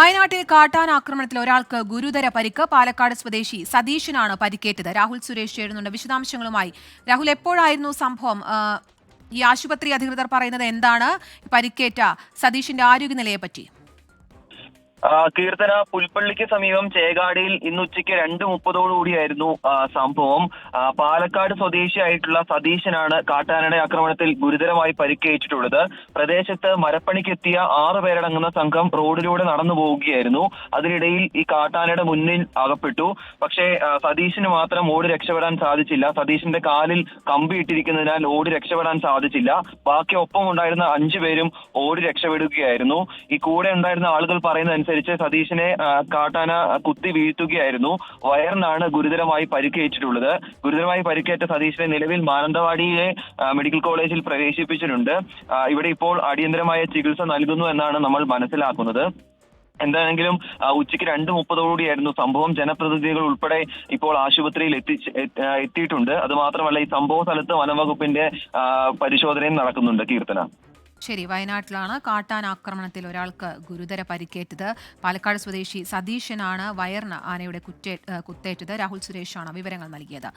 വയനാട്ടിൽ കാട്ടാന ആക്രമണത്തിൽ ഒരാൾക്ക് ഗുരുതര പരിക്ക്. പാലക്കാട് സ്വദേശി സതീഷിനാണ് പരിക്കേറ്റത്. രാഹുൽ സുരേഷ് ചേരുന്നുണ്ട് വിശദാംശങ്ങളുമായി. രാഹുൽ, എപ്പോഴായിരുന്നു സംഭവം? ഈ ആശുപത്രി അധികൃതർ പറയുന്നത് എന്താണ്? പരിക്കേറ്റ സതീഷിന്റെ ആരോഗ്യനിലയെ പറ്റി. കീർത്തന, പുൽപ്പള്ളിക്ക് സമീപം ചേകാടിയിൽ ഇന്ന് ഉച്ചയ്ക്ക് 2:30 സംഭവം. പാലക്കാട് സ്വദേശിയായിട്ടുള്ള സതീശനാണ് കാട്ടാനയുടെ ആക്രമണത്തിൽ ഗുരുതരമായി പരിക്കേറ്റിട്ടുള്ളത്. പ്രദേശത്ത് മരപ്പണിക്കെത്തിയ 6 പേരടങ്ങുന്ന സംഘം റോഡിലൂടെ നടന്നു പോവുകയായിരുന്നു. അതിനിടയിൽ ഈ കാട്ടാനയുടെ മുന്നിൽ അകപ്പെട്ടു. പക്ഷേ സതീശന് മാത്രം ഓടി രക്ഷപ്പെടാൻ സാധിച്ചില്ല. സതീശന്റെ കാലിൽ കമ്പി ഇട്ടിരിക്കുന്നതിനാൽ ഓടി രക്ഷപ്പെടാൻ സാധിച്ചില്ല. ബാക്കി ഒപ്പം ഉണ്ടായിരുന്ന 5 പേരും ഓടി രക്ഷപ്പെടുകയായിരുന്നു. ഈ കൂടെ ഉണ്ടായിരുന്ന ആളുകൾ പറയുന്നത് സതീശനെ കാട്ടാന കുത്തി വീഴ്ത്തുകയായിരുന്നു. വയറിനാണ് ഗുരുതരമായി പരിക്കേറ്റിട്ടുള്ളത്. ഗുരുതരമായി പരിക്കേറ്റ സതീശനെ നിലവിൽ മാനന്തവാടിയിലെ മെഡിക്കൽ കോളേജിൽ പ്രവേശിപ്പിച്ചിട്ടുണ്ട്. ഇവിടെ ഇപ്പോൾ അടിയന്തരമായ ചികിത്സ നൽകുന്നു എന്നാണ് നമ്മൾ മനസ്സിലാക്കുന്നത്. എന്താണെങ്കിലും ഉച്ചയ്ക്ക് 2:30 സംഭവം. ജനപ്രതിനിധികൾ ഉൾപ്പെടെ ഇപ്പോൾ ആശുപത്രിയിൽ എത്തിയിട്ടുണ്ട്. അത് മാത്രമല്ല, ഈ സംഭവ സ്ഥലത്ത് വനംവകുപ്പിന്റെ പരിശോധനയും നടക്കുന്നുണ്ട്. കീർത്തന, ശരി, വയനാട്ടിലാണ് കാട്ടാന ആക്രമണത്തിൽ ഒരാൾക്ക് ഗുരുതര പരിക്കേറ്റത്. പാലക്കാട് സ്വദേശി സതീശനാണ് വയറിന് ആനയുടെ കുത്തേറ്റത്. രാഹുൽ സുരേഷാണ് വിവരങ്ങൾ നൽകിയത്.